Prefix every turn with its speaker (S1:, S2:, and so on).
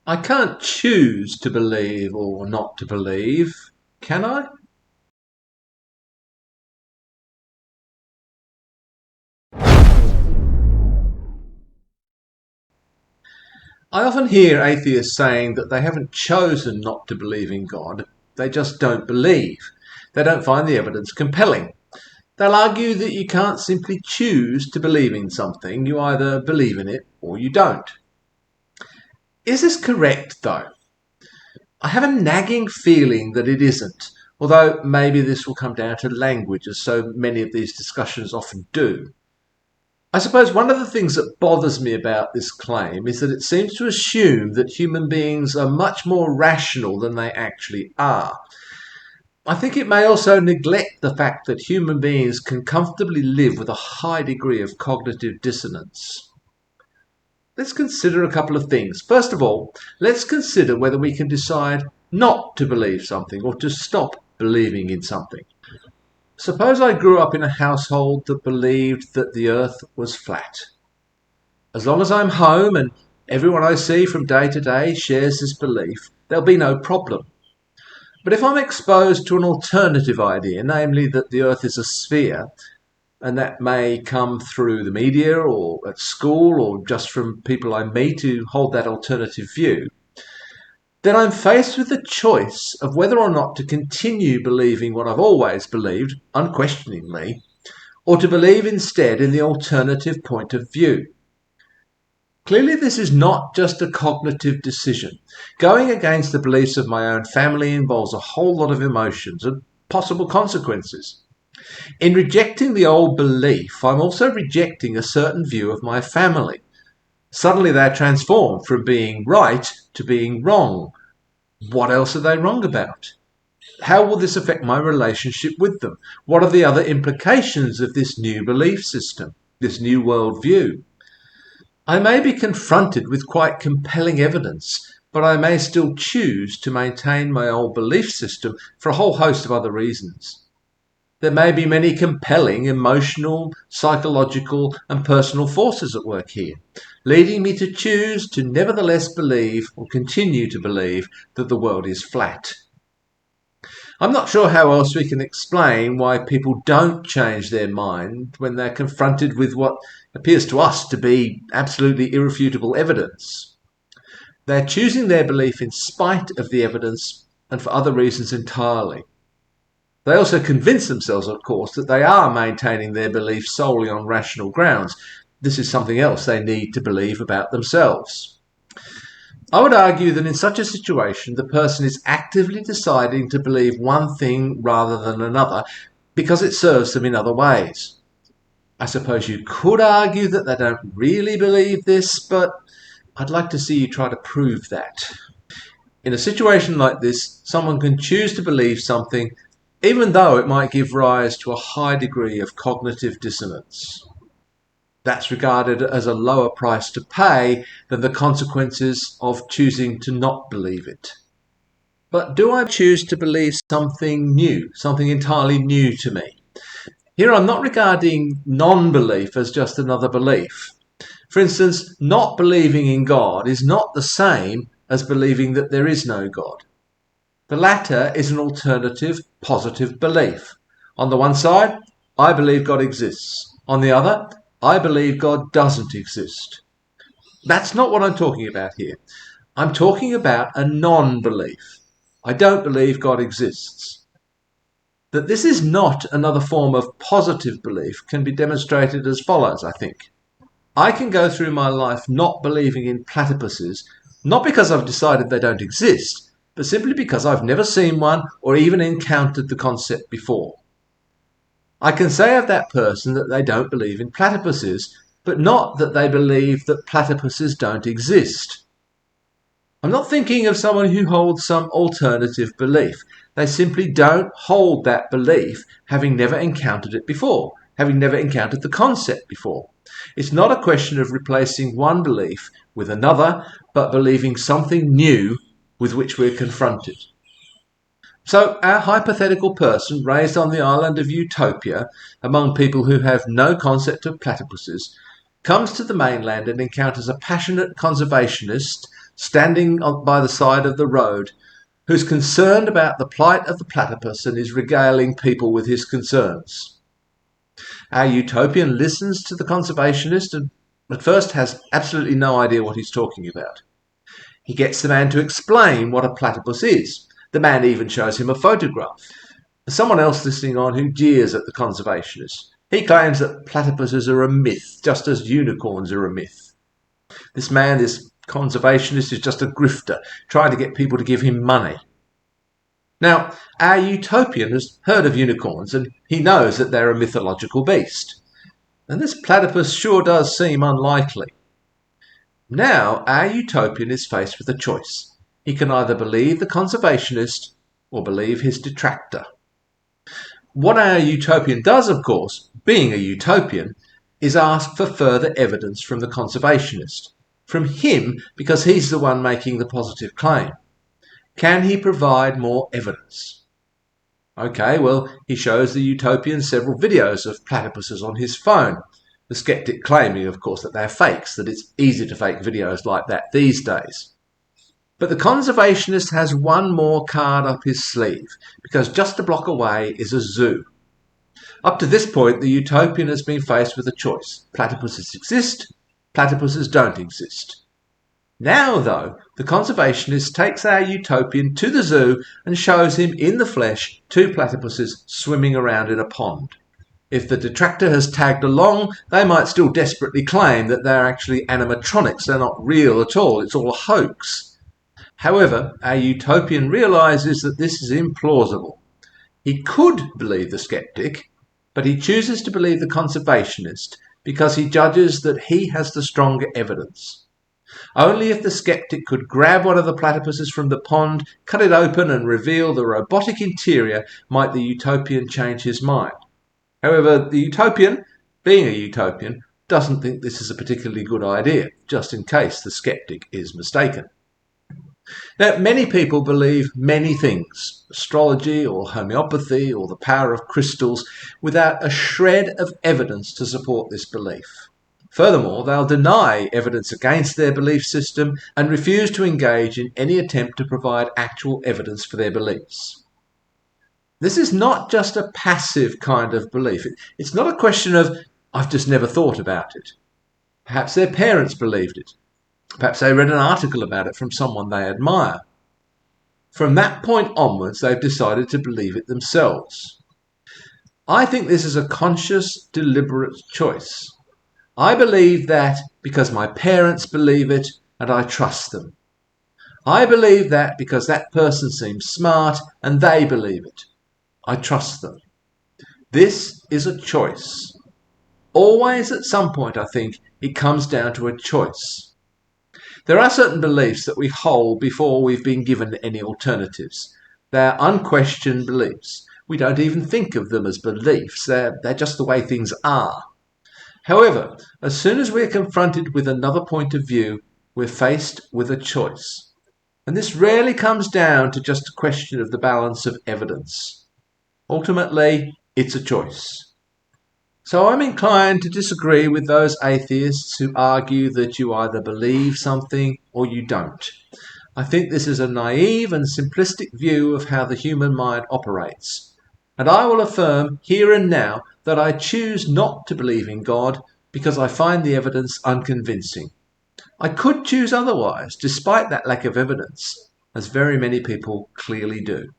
S1: I can't choose to believe or not to believe, can I? I often hear atheists saying that they haven't chosen not to believe in God, they just don't believe. They don't find the evidence compelling. They'll argue that you can't simply choose to believe in something, you either believe in it or you don't. Is this correct, though? I have a nagging feeling that it isn't, although maybe this will come down to language, as so many of these discussions often do. I suppose one of the things that bothers me about this claim is that it seems to assume that human beings are much more rational than they actually are. I think it may also neglect the fact that human beings can comfortably live with a high degree of cognitive dissonance. Let's consider a couple of things. First of all, let's consider whether we can decide not to believe something or to stop believing in something. Suppose I grew up in a household that believed that the earth was flat. As long as I'm home and everyone I see from day to day shares this belief, there'll be no problem. But if I'm exposed to an alternative idea, namely that the earth is a sphere, and that may come through the media or at school or just from people I meet who hold that alternative view, then I'm faced with the choice of whether or not to continue believing what I've always believed, unquestioningly, or to believe instead in the alternative point of view. Clearly, this is not just a cognitive decision. Going against the beliefs of my own family involves a whole lot of emotions and possible consequences. In rejecting the old belief, I'm also rejecting a certain view of my family. Suddenly they're transformed from being right to being wrong. What else are they wrong about? How will this affect my relationship with them? What are the other implications of this new belief system, this new worldview? I may be confronted with quite compelling evidence, but I may still choose to maintain my old belief system for a whole host of other reasons. There may be many compelling emotional, psychological, and personal forces at work here, leading me to choose to nevertheless believe or continue to believe that the world is flat. I'm not sure how else we can explain why people don't change their mind when they're confronted with what appears to us to be absolutely irrefutable evidence. They're choosing their belief in spite of the evidence and for other reasons entirely. They also convince themselves, of course, that they are maintaining their belief solely on rational grounds. This is something else they need to believe about themselves. I would argue that in such a situation, the person is actively deciding to believe one thing rather than another because it serves them in other ways. I suppose you could argue that they don't really believe this, but I'd like to see you try to prove that. In a situation like this, someone can choose to believe something even though it might give rise to a high degree of cognitive dissonance. That's regarded as a lower price to pay than the consequences of choosing to not believe it. But do I choose to believe something new, something entirely new to me? Here I'm not regarding non-belief as just another belief. For instance, not believing in God is not the same as believing that there is no God. The latter is an alternative, positive belief. On the one side, I believe God exists. On the other, I believe God doesn't exist. That's not what I'm talking about here. I'm talking about a non-belief. I don't believe God exists. That this is not another form of positive belief can be demonstrated as follows, I think. I can go through my life not believing in platypuses, not because I've decided they don't exist, but simply because I've never seen one or even encountered the concept before. I can say of that person that they don't believe in platypuses, but not that they believe that platypuses don't exist. I'm not thinking of someone who holds some alternative belief. They simply don't hold that belief, having never encountered it before, having never encountered the concept before. It's not a question of replacing one belief with another, but believing something new with which we're confronted. So, our hypothetical person raised on the island of Utopia, among people who have no concept of platypuses, comes to the mainland and encounters a passionate conservationist, standing by the side of the road, who's concerned about the plight of the platypus and is regaling people with his concerns. Our utopian listens to the conservationist and at first has absolutely no idea what he's talking about. He gets the man to explain what a platypus is. The man even shows him a photograph. There's someone else listening on who jeers at the conservationist. He claims that platypuses are a myth, just as unicorns are a myth. This man, this conservationist, is just a grifter, trying to get people to give him money. Now, our utopian has heard of unicorns and he knows that they're a mythological beast. And this platypus sure does seem unlikely. Now, our utopian is faced with a choice. He can either believe the conservationist or believe his detractor. What our utopian does, of course, being a utopian, is ask for further evidence from the conservationist. From him, because he's the one making the positive claim. Can he provide more evidence? Okay, well, he shows the utopian several videos of platypuses on his phone. The skeptic claiming, of course, that they're fakes, that it's easy to fake videos like that these days. But the conservationist has one more card up his sleeve, because just a block away is a zoo. Up to this point, the utopian has been faced with a choice. Platypuses exist, platypuses don't exist. Now, though, the conservationist takes our utopian to the zoo and shows him in the flesh two platypuses swimming around in a pond. If the detractor has tagged along, they might still desperately claim that they're actually animatronics, they're not real at all, it's all a hoax. However, our utopian realises that this is implausible. He could believe the skeptic, but he chooses to believe the conservationist because he judges that he has the stronger evidence. Only if the skeptic could grab one of the platypuses from the pond, cut it open and reveal the robotic interior might the utopian change his mind. However, the utopian, being a utopian, doesn't think this is a particularly good idea, just in case the skeptic is mistaken. Now, many people believe many things, astrology or homeopathy or the power of crystals, without a shred of evidence to support this belief. Furthermore, they'll deny evidence against their belief system and refuse to engage in any attempt to provide actual evidence for their beliefs. This is not just a passive kind of belief. It's not a question of, I've just never thought about it. Perhaps their parents believed it. Perhaps they read an article about it from someone they admire. From that point onwards, they've decided to believe it themselves. I think this is a conscious, deliberate choice. I believe that because my parents believe it and I trust them. I believe that because that person seems smart and they believe it. I trust them. This is a choice. Always at some point, I think, it comes down to a choice. There are certain beliefs that we hold before we've been given any alternatives. They're unquestioned beliefs. We don't even think of them as beliefs. They're just the way things are. However, as soon as we're confronted with another point of view, we're faced with a choice. And this rarely comes down to just a question of the balance of evidence. Ultimately, it's a choice. So I'm inclined to disagree with those atheists who argue that you either believe something or you don't. I think this is a naive and simplistic view of how the human mind operates. And I will affirm here and now that I choose not to believe in God because I find the evidence unconvincing. I could choose otherwise, despite that lack of evidence, as very many people clearly do.